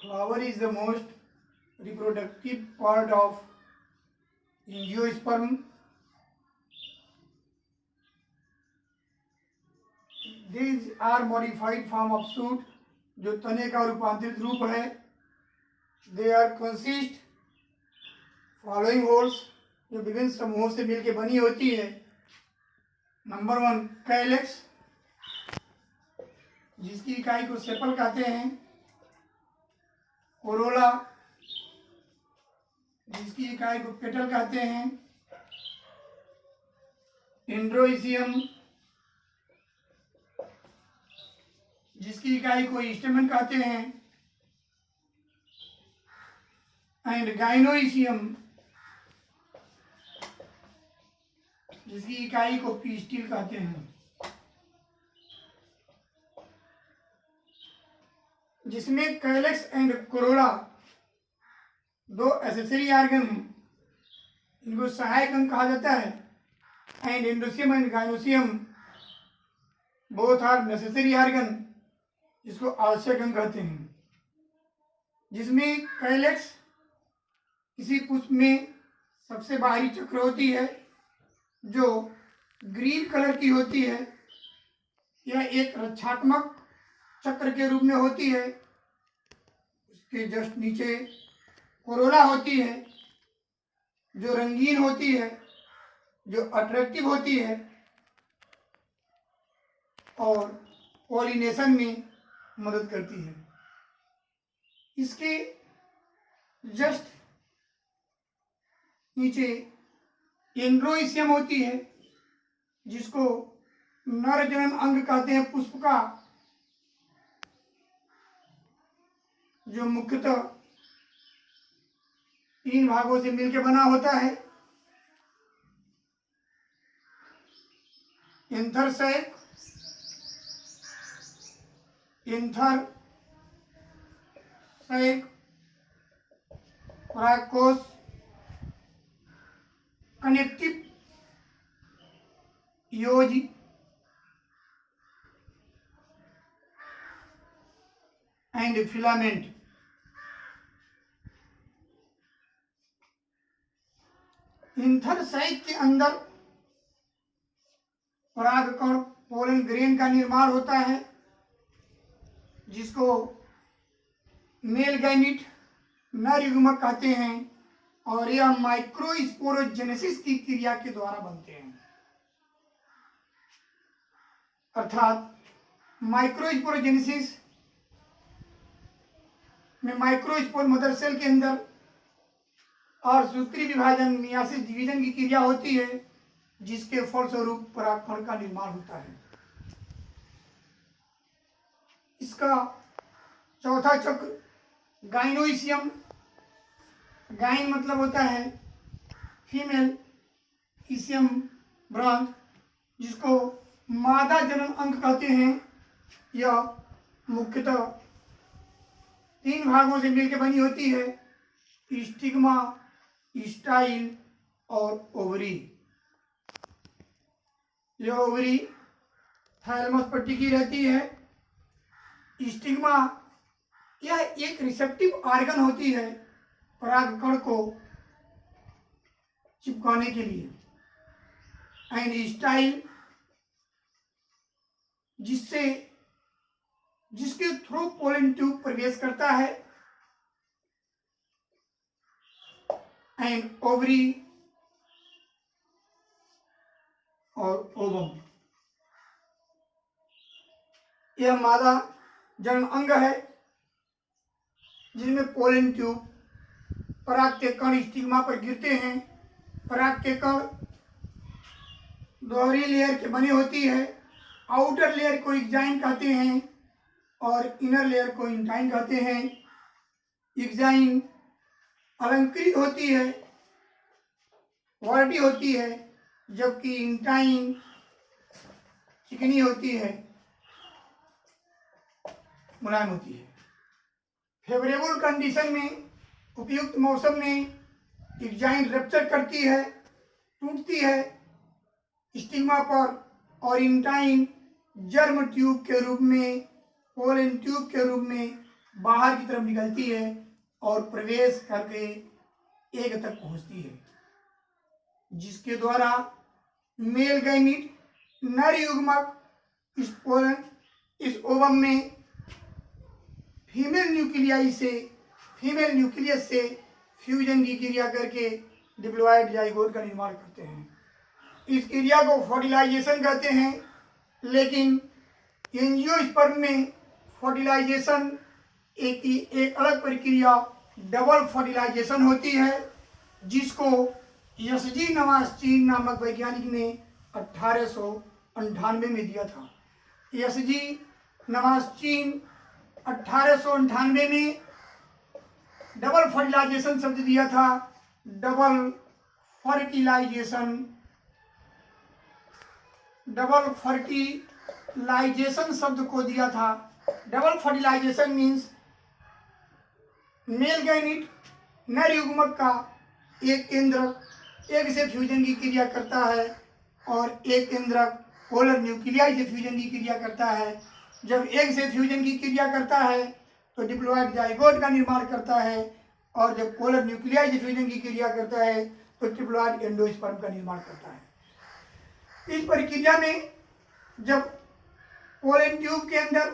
Flower is the most reproductive part of angiosperm. These are modified form of shoot, जो तने का रूपांतरित रूप है. They are consist following holes, जो विभिन्न समूहों से मिलकर बनी होती है. नंबर 1 कैलेक्स, जिसकी इकाई को सेपल कहते हैं. कोरोला, जिसकी इकाई को पेटल कहते हैं. एंड्रोइसियम, जिसकी इकाई को स्टेमन कहते हैं. एंड गाइनोइसियम, जिसकी इकाई को पिस्टिल कहते हैं. जिसमें कैलेक्स एंड कोरोला दो एसेसरी आर्गन हैं, इनको सहायक अंग कहा जाता है. And androecium and gynoecium both are necessary organ, जिसको आवश्यक अंग कहते हैं. जिसमें कैलेक्स किसी पुष्प में सबसे बाहरी चक्र होती है, जो ग्रीन कलर की होती है. यह एक रक्षात्मक चक्र के रूप में होती है. उसके जस्ट नीचे कोरोला होती है, जो रंगीन होती है, जो अट्रैक्टिव होती है और पॉलिनेशन में मदद करती है. इसके जस्ट नीचे एंड्रोइसियम होती है, जिसको नर जनन अंग कहते हैं पुष्प का, जो मुख्यतः 3 भागों से मिलकर बना होता है. एंथर सैक, परागकोश, कनेक्टिव योज, एंड फिलामेंट. एंथर सैक के अंदर परागकण पोलन ग्रेन का निर्माण होता है, जिसको मेल गैमीट नर युग्मक कहते हैं, और यह माइक्रोस्पोरोजेनेसिस की क्रिया के द्वारा बनते हैं. अर्थात माइक्रोस्पोरोजेनेसिस में माइक्रोस्पोर मदर सेल के अंदर और सूत्री विभाजन मियासिस डिवीजन की क्रिया होती है, जिसके फलस्वरूप परागकण का निर्माण होता है. इसका चौथा चक्र गाइनोइसियम, गाइन मतलब होता है फीमेल, इसियम ब्रांच, जिसको मादा जनन अंग कहते हैं. यह मुख्यतः 3 भागों से मिलकर बनी होती है. स्टिग्मा, स्टाइल और ओवरी. यह ओवरी थैलेमस पर टिकी रहती है. स्टिग्मा यह एक रिसेप्टिव आर्गन होती है परागकण को चिपकाने के लिए. एंड स्टाइल, जिसके थ्रू पोलन ट्यूब प्रवेश करता है. एंड ओवरी और ओवम, यह मादा जनन अंग है, जिसमें पोलन ट्यूब पराग के कण स्टिग्मा पर गिरते हैं. पराग के कण दोहरी लेयर के बने होती है. आउटर लेयर को एक्जाइन कहते हैं और इनर लेयर को इंटाइन कहते हैं. एक्जाइन अलंकृत होती है, वर्डी होती है, जबकि इंटाइन चिकनी होती है, मुलायम होती है. फेवरेबल कंडीशन में, उपयुक्त मौसम में एक्जाइन रप्चर करती है, टूटती है स्टिग्मा पर, और इंटाइन जर्म ट्यूब के रूप में, पोलन ट्यूब के रूप में बाहर की तरफ निकलती है और प्रवेश करके एग तक पहुंचती है, जिसके द्वारा मेल गैमीट नर युग्मक इस ओवम में फीमेल न्यूक्लियस से फ्यूजन की क्रिया करके डिप्लॉयड जाइगोट का निर्माण करते हैं। इस क्रिया को फर्टिलाइजेशन कहते हैं, लेकिन एंजियोस्पर्म में फर्टिलाइजेशन एक अलग प्रक्रिया डबल फर्टिलाइजेशन होती है, जिसको यशजी नवास्चीन नामक वैज्ञानिक ने 1898 में दिया था। यशजी नवास्चीन 1898 में डबल फर्टिलाइजेशन शब्द दिया था। डबल फर्टिलाइजेशन शब्द को दिया था। Double fertilisation means male gamete नर युग्मक का एक केंद्रक एग से फ्यूजन की क्रिया करता है और एक केंद्रक पोलर न्यूक्लियाई से फ्यूजन की क्रिया करता है। जब एग से फ्यूजन की क्रिया करता है तो डिप्लॉयड जाइगोट का निर्माण करता है, और जब पोलर न्यूक्लियाई से फ्यूजन की क्रिया करता है तो डिप्लॉयड एंडोस्पर्म का निर्माण करता है। इस प्रक्रिया में जब पोलन ट्यूब के अंदर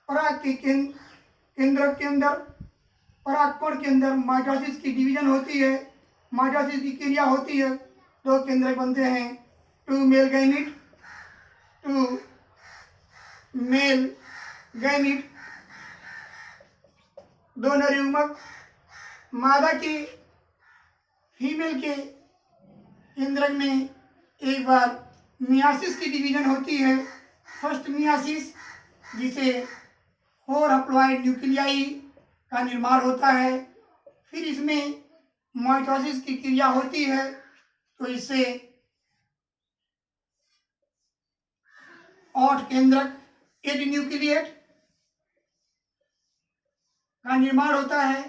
पराग के केंद्रक के अंदर परागकण के अंदर माइटोसिस की डिवीजन होती है, माइटोसिस की क्रिया होती है, दो केंद्रक बनते हैं, टू मेल गैमीट दो नर युग्मक। मादा के फीमेल के केंद्रक में एक बार मियासिस की डिवीजन होती है, फर्स्ट मियासिस, जिसे 4 हप्लॉइड न्यूक्लियाई का निर्माण होता है। फिर इसमें माइटोसिस की क्रिया होती है, तो इससे 8 केंद्रक 8 न्यूक्लिएट का निर्माण होता है।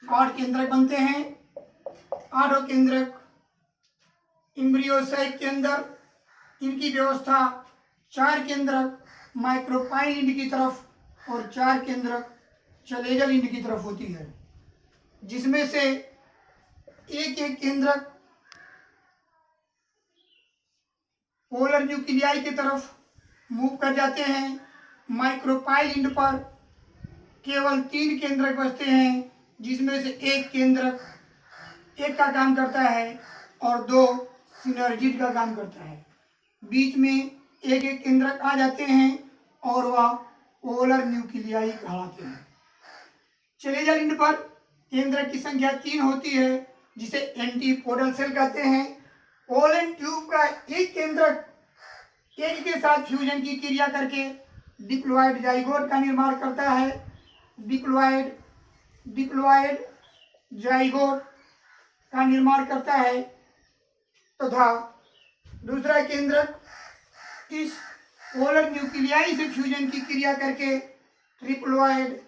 8 केंद्रक बनते हैं। 8 केंद्रक एम्ब्रियो सैक के अंदर, इनकी व्यवस्था 4 केंद्रक माइक्रोपाइल इंड की तरफ और 4 केंद्रक चलेजल इंड की तरफ होती है, जिसमें से एक केंद्रक पोलर न्यूक्लियाई की तरफ मूव कर जाते हैं। माइक्रोपाइल इंड पर केवल 3 केंद्रक बचते हैं, जिसमें से एक केंद्रक एक का काम करता है और 2 सिनर्जिड का काम करता है। बीच में एक केंद्रक आ जाते हैं और वह पोलर न्यूक्लियाई कहलाते हैं। चलेजल इंड पर केंद्रक की संख्या 3 होती है, जिसे एंटीपोडल सेल कहते हैं। पोलन ट्यूब का एक केंद्रक एग के साथ फ्यूजन की क्रिया करके डिप्लॉयड जाइगोट का निर्माण करता है। डिप्लॉयड जाइगोट का निर्माण करता है, तथा दूसरा केंद्रक इस पोलर न्यूक्लियाई से फ्यूजन की क्रिया करके ट्रिप्लॉयड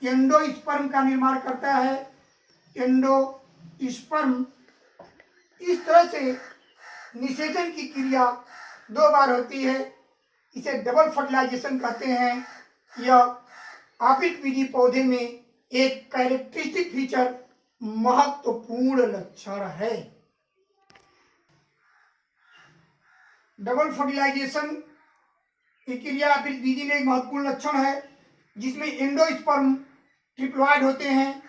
एंडोस्पर्म का निर्माण करता है। एंडोस्पर्म इस तरह से निषेचन की क्रिया 2 बार होती है। इसे डबल फर्टिलाइजेशन कहते हैं। यह आपित विधि पौधे में एक कैरेक्टरिस्टिक फीचर, महत्वपूर्ण लक्षण है। डबल फर्टिलाइजेशन की क्रिया आपित विधि में एक महत्वपूर्ण लक्षण है, जिसमें एंडोस्पर्म ट्रिप्लॉयड होते हैं,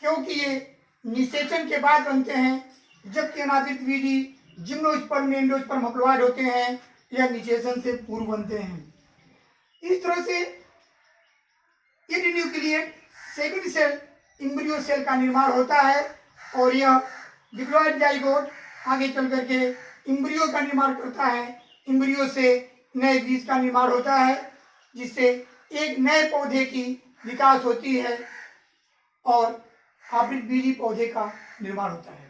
क्योंकि ये निषेचन के बाद बनते हैं, जबकि अनापित विधि जिम्नोस्पर्म में एंडोस्पर्म हप्लॉयड होते हैं, यह निषेचन से पूर्व बनते हैं। इस तरह से 8 न्यूक्लिएट 7 सेल एम्ब्रियो सेल का निर्माण होता है, और यह डिप्लॉयड जाइगोट आगे चल करके एम्ब्रियो का निर्माण करता है। एम्ब्रियो से नए बीज का निर्माण होता है, जिससे एक नए पौधे की विकास होती है और हाइब्रिड बीजी पौधे का निर्माण होता है।